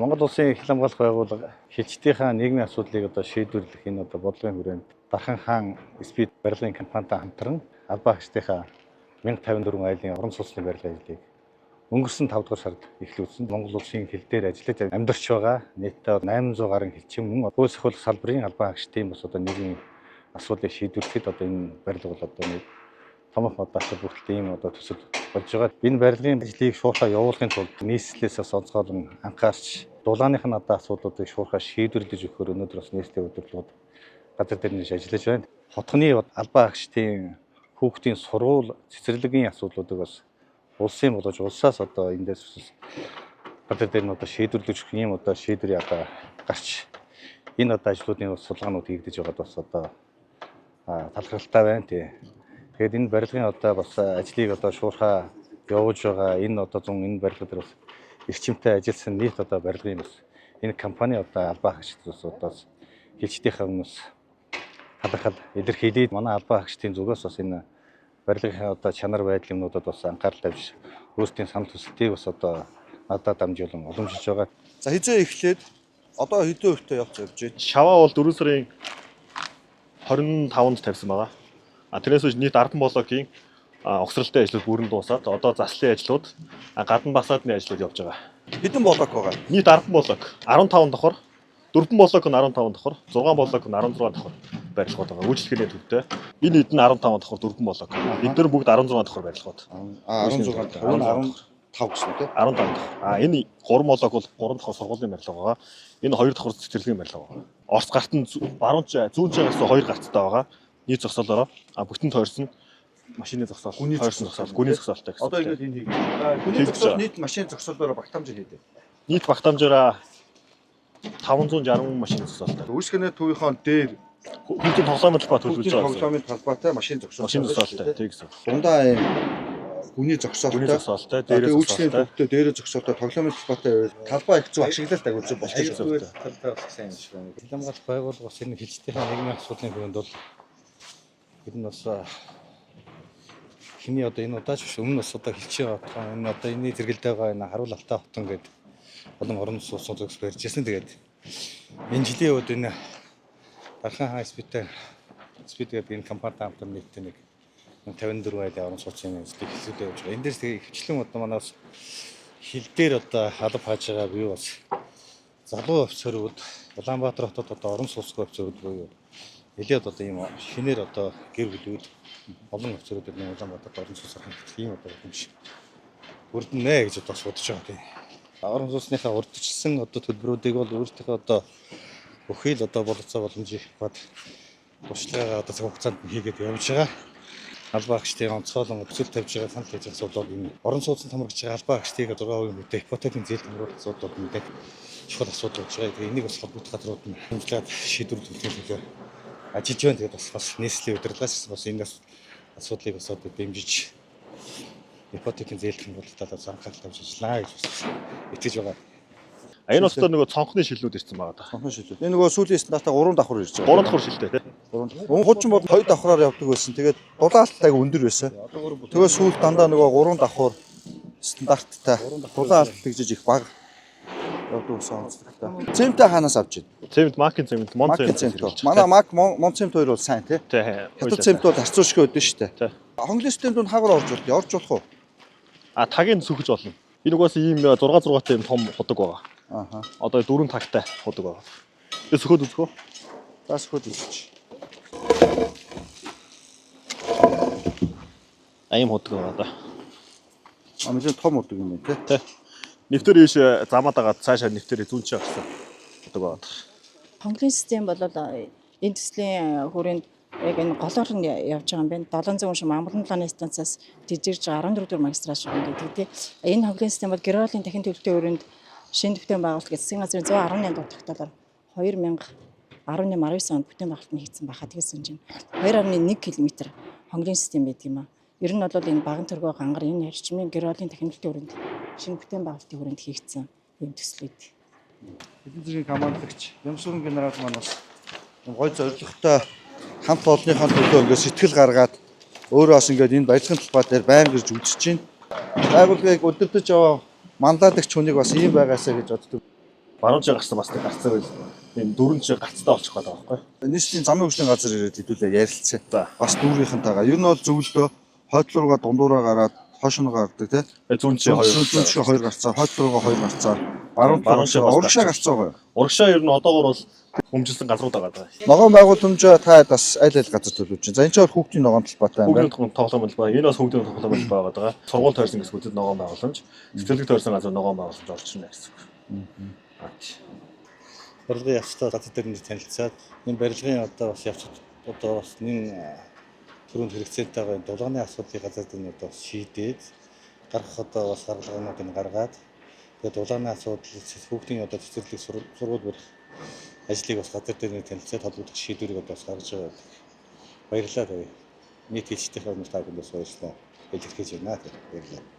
Монгол улсын их хамгаалах байгууллага хилчдийнхаа нийгмийн асуудлыг шийдвэрлэх энэ бодлогын хүрээнд Дархан хаан спид барилгын компанитай хамтран албаа хаагчдынхаа 1054 айлын орон сууцны барилгын ажлыг өнгөрсөн 5 дугаар сард эхлүүлсэн. Монгол улсын хил дээр ажиллаж амьдарч байгаа нийтдээ 800 гаруй хилчин мөн хууль ахуйлах салбарын албаа хаагчдын бас нийгмийн асуудлыг шийдвэрлэхэд энэ барилга бол нэг томох асуудал бүртээ ийм төсөл болж байгаа. Энэ барилгын ажлыг шуурхаа явуулахын тулд нийслэлээс онцгойлон анхаарч дулааных нь асуудлуудыг шуурхаа шийдвэрлэж өгөхөөр өнөөдөр бас нийслэлийн удирдлагууд газар дээр нэж ажиллаж байна. Хотгоны албаа хаагчдын хүүхдийн сургууль цэцэрлэгийн асуудлуудыг бас улсын болож улсаас эндээс газар дээр нь шийдвэрлэж өгөх ийм шийдвэр гарч энэ ажлуудын судалгаанууд хийгдэж байгаад бас талхралтай байна тий. Тэгэхээр энэ барилгын бас ажлыг шуурхаа явуулж байгаа энэ энэ барилга дээр бас эрчимтэй ажилласан нийт барилгын бас энэ компани албаа хаагчдаас хилчдийнхээ өмнөөс талархал илэрхийлээд манай албаа хаагчдын зүгээс бас энэ барилгын чанар байдлын юмнуудад бас анхаарал тавьж өөрсдийн санал хүсэлтийг бас надад дамжуулан уламжилж байгаа. За хизээ эхлээд одоо хэдэн хувьтай явж байна? Шаваа бол 4 сарын 25-нд тавьсан байгаа. Тэрнээс үз нийт Ардан блокийн огсролтой ажлууд бүрэн дуусаад одоо заслын ажлууд гадна басаадны ажлууд явж байгаа. Хэдэн блок байгаа? Нийт 10 блок 15 давхар, 4 блок нь 15 давхар, 6 блок нь 16 давхар барилгууд байгаа. Үйлчлэгээний төвтэй. Энэ хэд нь 15 давхар 4 блок. Эдгээр бүгд 16 давхар барилгууд. 16 давхар 15 гэсэн үү те? 15 давхар. Энэ 3 блок бол 3 давхар сургуулийн барилга байгаа. Энэ 2 давхар цэцэрлэгийн барилга байгаа. Орос гарт нь баруун зүүн чагаас 2 гарттай байгаа. Нийт зогсоолороо бүтэн тойрсон машины зогсоол, гүний зогсоолтой гэсэн. Одоо ингэж энэ гүний зогсоол нийт машин зогсоолоор багтаамжаар хийдэг. Нийт багтаамжаараа 560 машин зогсоолтой. Үйлчлэгээний төвийнхөө дээр хүүхдийн тоглоомын талбай төлөвлөж байгаа. Тоглоомын талбайтай машин зогсоолтой тийм гэсэн. Дундаа ийм гүний зогсоолтой, дээрээ зогсоолтой, дээрээ зогсоолтой, тоглоомын талбайтай талбай их зөв ашиглалт агуулж болчихсон. Сайн юм шиг байна. Хил хамгаалах байгууллага бас энэ хилчдийнхээ нийгмийн асуудлын хүрээнд бол энэ бас хиний энэ удаач биш өмнө бас хилчээ байгаа. Энэ энэний зэрэгэлдээ байгаа энэ харуул алтай хотон гэдэг олон орон сууцнууд зөвс барьжсэн. Тэгээд энэ жилийн үед энэ Дархан хаан спид гэдэг энэ компанитай хамтран нийтдээ нэг 54 айлын орон сууцны ажлыг хийлгэж явж байгаа. Энэ дээр тэгээ хвчлэн манаас хил дээр алба хааж байгаа бие бас залуу офицерууд Улаанбаатар хотод орон сууцгүй офицерууд буюу нэлээд ийм шинээр гэр бүлүүд олон офицерууд энэ Улаанбаатарт орон сууцаар хамтдах ийм юм шиг бүрдэнэ гэж бодож байгаа тийм. Орон сууцныхаа урдчилсан төлбөрүүдийг бол өөрсдийнхөө бүхий л боловцоо боломжийг бод туршлагаа цаг хугацаанд хийгээд явж байгаа. Албаа хаагчдын онцгойлон өсөлт тавьж байгаа санал хийж байгаа асуудал энэ орон сууцнд хамрагч байгаа албаа хаагчдыг 6% мэдээ ипотекийн зээл хамруулах асуудал мэдээ чухал асуудал болж байгаа. Тэгээ энийг бас холбогдох газрууд нь хэмжлээд шийдвэрлэх төлөө ажиллаж байна. Тэгээд бас нийслэлийн удирдлагаас бас энэ асуудлыг бас дэмжиж ипотекийн зээл хамруулалтад анхаарал тавьж ажиллана гэж итгэж байгаа. Энэ болохоор нөгөө цонхны шилүүд ирсэн байгаа да. Цонхны шилүүд. Энэ нөгөө сүүлийн стандартаа 3 давхар ирж байгаа. 3 давхар шилтэй тий. 3 давхар. Хуучин бол 2 давхараар явдаг байсан. Тэгээд дулаалтайг өндөр байсан. Тэгээ сүүлд дандаа нөгөө 3 давхар стандарттай дулаалт тэгжиж их бага явдаг байсан онцлогтой. Цементээ хаанаас авч байна? Цемент макин цемент, мон цемент. Манай мон цемент хоёр бол сайн тий. Хятад цемент бол харьцуулшгүй өдөн шүү дээ. Хонглын системд нь хаагур орж болох уу? Тагийг сөхөж болно. Энэ угаас ийм 6-6-тай юм том худаг байгаа. Одоо 4 тагтай худаг байгаа. Тэгээ сөхөд үзэх үү? За сөхөд үзчих. Ийм худаг байгаа да. Амжилт том худаг юм байна тий. Нэвтэр ийш замаад агаад цаашаа нэвтэрээ зүүн чи авсан худаг байгаа. Хонглын систем бол энэ төслийн хүрээнд яг энэ голоор нь явж байгаа юм байна. 700 шим амгалан талааны станцаас жижигж 14 дугаар магистрал шиг гэдэг тий. Энэ хонглын систем бол Геролын дахин төлөвтэй өрөөнд шинэ бүтээн байгуулалт гэсэн газрын 118 дугаар тогтоолоор 2018-19 онд бүтээн байгуулалт нь хийсэн байхад тэгсэн чинь 2.1 км хонглын систем байдаг юм аа. Ер нь бол энэ баган төргөө гангар энэ эрчмийн Геролын дахин төлөвтэй өрөөнд шинэ бүтээн байгуулалтын хүрээнд хийгдсэн юм төслүүд. Эдийн засгийн командлагч Ямсурын генерал манаас гой зорилготой хамт олонныхаа төлөө ингээд сэтгэл гаргаад өөрөө бас ингээд энэ барилгын талбай дээр байнга ирж үзэж байна. Байгууллагыг удирдах яваа манлайлагч хүнийг бас ийм байгаасаа гэж боддог. баруун жаа гарсан бас гарцаа байл. Энэ дөрөв жаа гарцтай болчих гээд байгаа байхгүй. Нийслэлийн замын хөгжлийн газар ирээд хэдүүлээ ярилцсан. За. Бас дүүрийнхэнтэйгээ. Ер нь бол зөвлөлтөө хойд руугаа дундуураа гараад хойш нь гардаг тий. Зүүн жаа Зүүн 2 гарцаа, хойд руугаа 2 гарцаа, баруун жаа бас урагшаа гарцаа байгаа. Урагшаа ер нь одоогор бол хөмжилсэн газрууд байгаа. Ногоон байгууламжаа та бас аль аль газар төлөвлөж байна. За энэ ч бол хүүхдийн ногоон талбайтай юм байна. Хүүхдийн тоглоом бол байна. Энэ бас хүүхдийн тоглоом бол байгаа. Сургууль тойрсон хэсгүүдэд ногоон байгууламж, сэтгэлэг тойрсон газар ногоон байгууламж орж ирнэ гэсэн үг. Барилгын явцтай газар дээр нь танилцаад энэ барилгын одоо бас явцад одоо бас нэн түрүүнд хэрэгцээтэйгээ дулааны асуудлыг газар дээр нь одоо шийдээд гаргах одоо бас гаргалгаануудыг гаргаад тэгээд дулааны асуудал хүүхдийн одоо цэцэрлэг сургууль барих ажлыг бас газар дээр нь танилцаад холбогдох шийдвэрийг одоо бас гаргаж байгаа. Баярлалаа. Нийт хэлцтэйхээ өмнө та бүхэнд бас баярлалаа. Илэрхийлж байна. Баярлалаа.